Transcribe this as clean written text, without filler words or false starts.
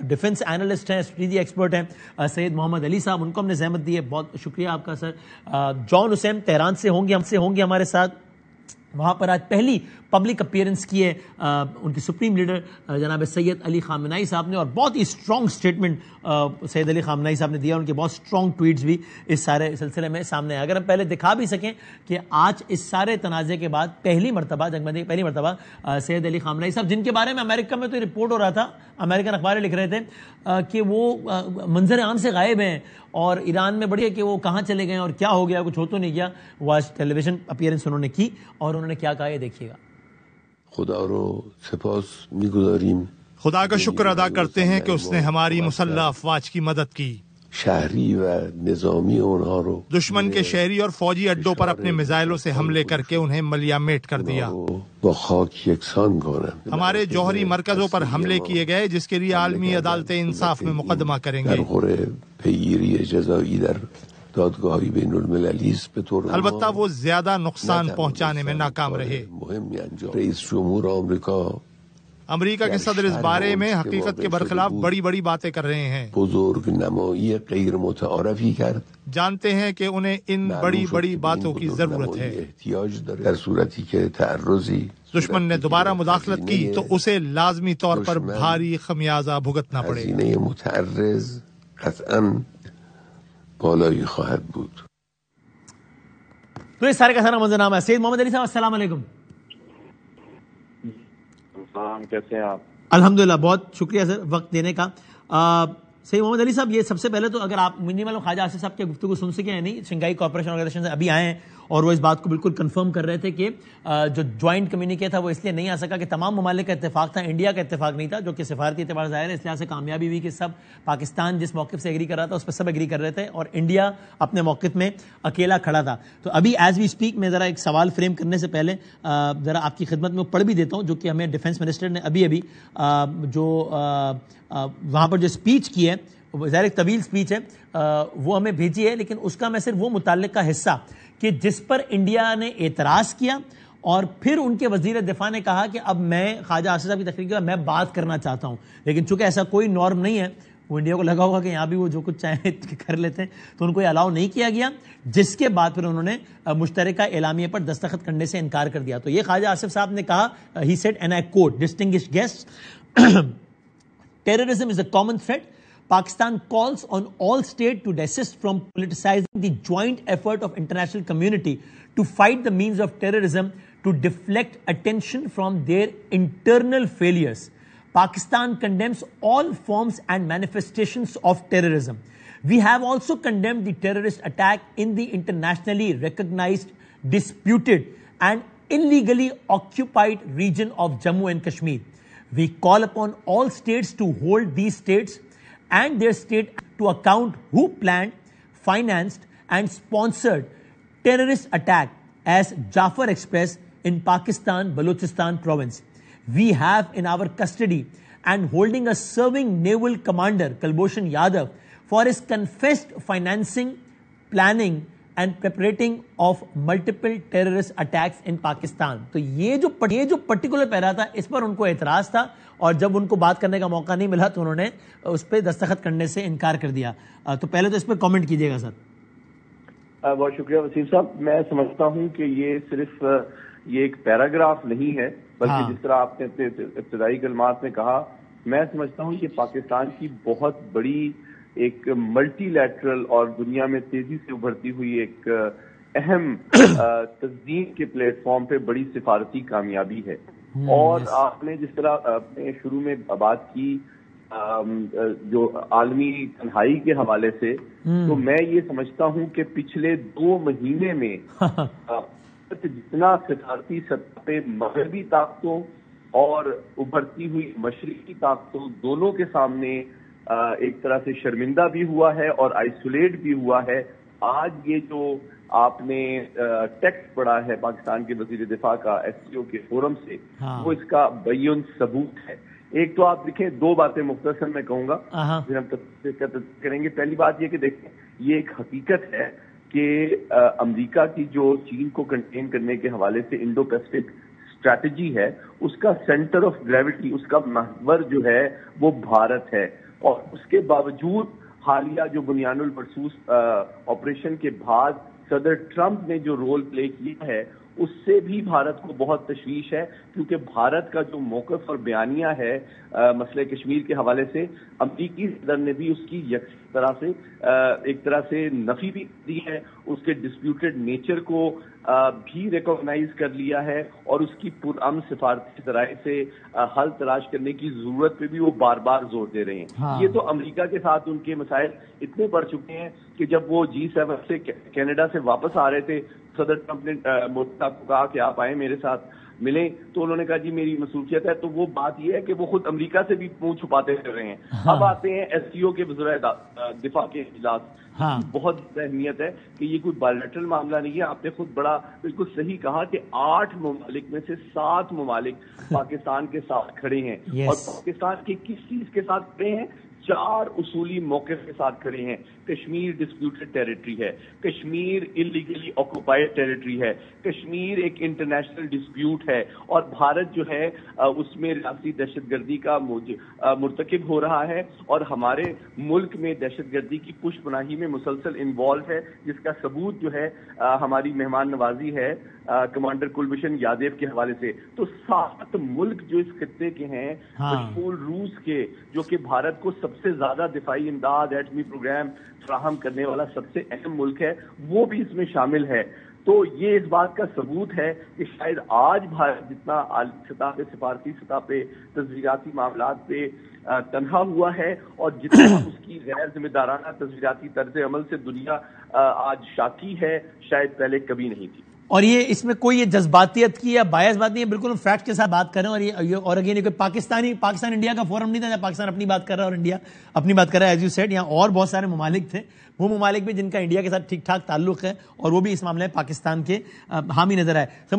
Defence analyst ہیں، strategy expert ہیں سید محمد علی صاحب، ان کو ہم نے زحمت دی ہے، بہت شکریہ آپ کا سر. جان حسین تہران سے ہوں گے ہمارے ساتھ. وہاں پر آج پہلی پبلک اپیئرنس کی ہے ان کے سپریم لیڈر جناب سید علی خامنہئی صاحب نے، اور بہت ہی اسٹرانگ سٹیٹمنٹ سید علی خامنہئی صاحب نے دیا. ان کے بہت اسٹرانگ ٹویٹس بھی اس سارے سلسلے میں سامنے آئے. اگر ہم پہلے دکھا بھی سکیں کہ آج اس سارے تنازع کے بعد پہلی مرتبہ سید علی خامنہئی صاحب، جن کے بارے میں امریکہ میں تو یہ رپورٹ ہو رہا تھا، امریکن اخباریں لکھ رہے تھے کہ وہ منظر عام سے غائب ہیں اور ایران میں بڑی ہے کہ وہ کہاں چلے گئے اور کیا ہو گیا، کچھ ہو تو نہیں گیا. وہ آج ٹیلی ویژن اپیئرنس انہوں نے کی اور انہوں نے کیا کہا، یہ دیکھیے گا. خدا کا شکر ادا کرتے ہیں کہ اس نے ہماری مسلح افواج کی مدد کی. شہری و نظامی دشمن کے شہری اور فوجی اڈوں پر اپنے میزائلوں سے حملے کر کے انہیں ملیامیٹ کر دیا. ہمارے جوہری مرکزوں پر حملے کیے گئے، جس کے لیے عالمی عدالت انصاف میں مقدمہ کریں گے. البتہ وہ زیادہ نقصان پہنچانے میں ناکام رہے. رئیس جمہور امریکہ کے صدر اس بارے میں حقیقت کے برخلاف بڑی بڑی باتیں کر رہے ہیں. بزرگ نمایی غیر متعارفی کرد. جانتے ہیں کہ انہیں ان بڑی بڑی باتوں کی ضرورت ہے. در صورتی کہ تعرضی دشمن نے دوبارہ مداخلت کی تو اسے لازمی طور پر بھاری خمیازہ بھگتنا پڑے گا. هزینه متعرض قطعا بالایی خواهد بود. تو اس سارے کا سارا منظرنامہ ہے. سید محمد علی صاحب السلام علیکم. کیسے ہیں آپ؟ الحمدللہ، بہت شکریہ سر وقت دینے کا. سید محمد علی صاحب، یہ سب سے پہلے تو اگر آپ منیمل خواجہ آصف صاحب کی گفتگو سن سکے ہیں نہیں، شنگھائی کوآپریشن آرگنائزیشن سے ابھی آئے ہیں اور وہ اس بات کو بالکل کنفرم کر رہے تھے کہ جو جوائنٹ کمیونیکے تھا وہ اس لیے نہیں آ سکا کہ تمام ممالک کا اتفاق تھا، انڈیا کا اتفاق نہیں تھا، جو کہ سفارتی اعتبار ظاہر ہے اس لحاظ سے کامیابی ہوئی کہ سب پاکستان جس موقف سے ایگری کر رہا تھا اس پہ سب ایگری کر رہے تھے اور انڈیا اپنے موقف میں اکیلا کھڑا تھا. تو ابھی ایز وی اسپیک میں ذرا ایک سوال فریم کرنے سے پہلے ذرا آپ کی خدمت میں پڑھ بھی دیتا ہوں، جو کہ ہمیں ڈیفنس منسٹر نے ابھی جو وہاں پر جو اسپیچ کی ہے، ظاہر ایک طویل اسپیچ ہے، وہ ہمیں بھیجی ہے، لیکن اس کا میں صرف وہ متعلق کا حصہ کہ جس پر انڈیا نے اعتراض کیا اور پھر ان کے وزیر دفاع نے کہا کہ اب میں خواجہ آصف صاحب کی تقریر کے بعد میں بات کرنا چاہتا ہوں، لیکن چونکہ ایسا کوئی نارم نہیں ہے، وہ انڈیا کو لگا ہوگا کہ یہاں بھی وہ جو کچھ چاہیں کر لیتے ہیں، تو ان کو یہ الاؤ نہیں کیا گیا، جس کے بعد پھر انہوں نے مشترکہ اعلامیے پر دستخط کرنے سے انکار کر دیا. تو یہ خواجہ آصف صاحب نے کہا، he said and I quote, distinguished guest, terrorism is a common threat. Pakistan calls on all states to desist from politicizing the joint effort of international community to fight the means of terrorism to deflect attention from their internal failures. Pakistan condemns all forms and manifestations of terrorism. We have also condemned the terrorist attack in the internationally recognized, disputed and illegally occupied region of Jammu and Kashmir. We call upon all states to hold these states and their state to account who planned, financed and sponsored terrorist attack as Jafar Express in Pakistan, Balochistan province. We have in our custody and holding a serving naval commander, Kalbhushan Yadav, for his confessed financing, planning and preparating of multiple terrorist attacks in Pakistan. تو یہ جو particular پیرا تھا اس پر ان کو اعتراض تھا اور جب ان کو بات کرنے کا موقع نہیں ملا تو انہوں نے اس پہ دستخط کرنے سے انکار کر دیا. تو پہلے تو اس پہ کامنٹ کیجیے گا سر. بہت شکریہ وسیم صاحب. میں سمجھتا ہوں کہ یہ صرف یہ ایک پیراگراف نہیں ہے، بلکہ جس طرح آپ نے اپنے ابتدائی کلمات میں کہا، میں سمجھتا ہوں کہ پاکستان کی بہت بڑی ایک ملٹی لیٹرل اور دنیا میں تیزی سے ابھرتی ہوئی ایک اہم تنظیم کے پلیٹ فارم پہ بڑی سفارتی کامیابی ہے. اور آپ نے جس طرح اپنے شروع میں بات کی جو عالمی تنہائی کے حوالے سے، تو میں یہ سمجھتا ہوں کہ پچھلے 2 مہینے میں جتنا سفارتی سطح پہ مغربی طاقتوں اور ابھرتی ہوئی مشرقی طاقتوں دونوں کے سامنے ایک طرح سے شرمندہ بھی ہوا ہے اور آئسولیٹ بھی ہوا ہے. آج یہ جو آپ نے ٹیکسٹ پڑھا ہے پاکستان کے وزیر دفاع کا ایس سی او کے فورم سے، وہ اس کا بیان ثبوت ہے. ایک تو آپ دیکھیں 2 باتیں مختصر میں کہوں گا پھر ہم تفصیل کریں گے. پہلی بات یہ کہ دیکھیں یہ ایک حقیقت ہے کہ امریکہ کی جو چین کو کنٹین کرنے کے حوالے سے انڈو پیسفک اسٹریٹجی ہے اس کا سینٹر آف گریوٹی، اس کا محور جو ہے وہ بھارت ہے، اور اس کے باوجود حالیہ جو بنیان المرصوص آپریشن کے بعد صدر ٹرمپ نے جو رول پلے کیا ہے اس سے بھی بھارت کو بہت تشویش ہے، کیونکہ بھارت کا جو موقف اور بیانیہ ہے مسئلہ کشمیر کے حوالے سے، امریکی صدر نے بھی اس کی ایک طرح سے نفی بھی دی ہے، اس کے ڈسپیوٹڈ نیچر کو بھی ریکگنائز کر لیا ہے، اور اس کی پرامن سفارتی ذرائع سے حل تلاش کرنے کی ضرورت پہ بھی وہ بار بار زور دے رہے ہیں۔ یہ تو امریکہ کے ساتھ ان کے مسائل اتنے بڑھ چکے ہیں کہ جب وہ G7 سے کینیڈا سے واپس آ رہے تھے، صدر ٹرمپ نے مودی صاحب کو کہا کہ آپ آئیں میرے ساتھ ملیں، تو انہوں نے کہا جی میری مصروفیت ہے۔ تو وہ بات یہ ہے کہ وہ خود امریکہ سے بھی منہ چھپاتے پھر رہے ہیں۔ اب آتے ہیں SCO کے وزرائے دفاع کے اجلاس، بہت اہمیت ہے کہ یہ کوئی بائیلیٹرل معاملہ نہیں ہے۔ آپ نے خود بڑا بالکل صحیح کہا کہ 8 ممالک میں سے 7 ممالک پاکستان کے ساتھ کھڑے ہیں، اور پاکستان کے کس چیز کے ساتھ کھڑے ہیں؟ 4 اصولی موقف کے ساتھ کھڑے ہیں۔ کشمیر ڈسپیوٹڈ ٹیریٹری ہے، کشمیر انلیگلی آکوپائڈ ٹیریٹری ہے، کشمیر ایک انٹرنیشنل ڈسپیوٹ ہے، اور بھارت جو ہے اس میں ریاستی دہشت گردی کا مرتکب ہو رہا ہے، اور ہمارے ملک میں دہشت گردی کی پشت پناہی میں مسلسل انوالو ہے، جس کا ثبوت جو ہے ہماری مہمان نوازی ہے کمانڈر کلبھوشن یادیو کے حوالے سے۔ تو 7 ملک جو اس خطے کے ہیں، مشمول روس کے جو کہ بھارت کو سب سے زیادہ دفاعی امداد ایٹمی پروگرام فراہم کرنے والا سب سے اہم ملک ہے، وہ بھی اس میں شامل ہے۔ تو یہ اس بات کا ثبوت ہے کہ شاید آج بھارت جتنا عالمی سطح پہ، سفارتی سطح پہ، تجزیاتی معاملات پہ تنہا ہوا ہے، اور جتنا اس کی غیر ذمہ دارانہ تجزیاتی طرز عمل سے دنیا آج شاکی ہے، شاید پہلے کبھی نہیں تھی۔ اور یہ اس میں کوئی یہ جذباتیت کی یا بایس بات نہیں ہے، بالکل ہم فیکٹ کے ساتھ بات کر رہے ہیں۔ اور اگین یہ پاکستان انڈیا کا فورم نہیں تھا جہاں پاکستان اپنی بات کر رہا ہے اور انڈیا اپنی بات کر رہا ہے، ایز یو سیڈ یہاں اور بہت سارے ممالک تھے، وہ ممالک بھی جن کا انڈیا کے ساتھ ٹھیک ٹھاک تعلق ہے، اور وہ بھی اس معاملے میں پاکستان کے حامی نظر آئے۔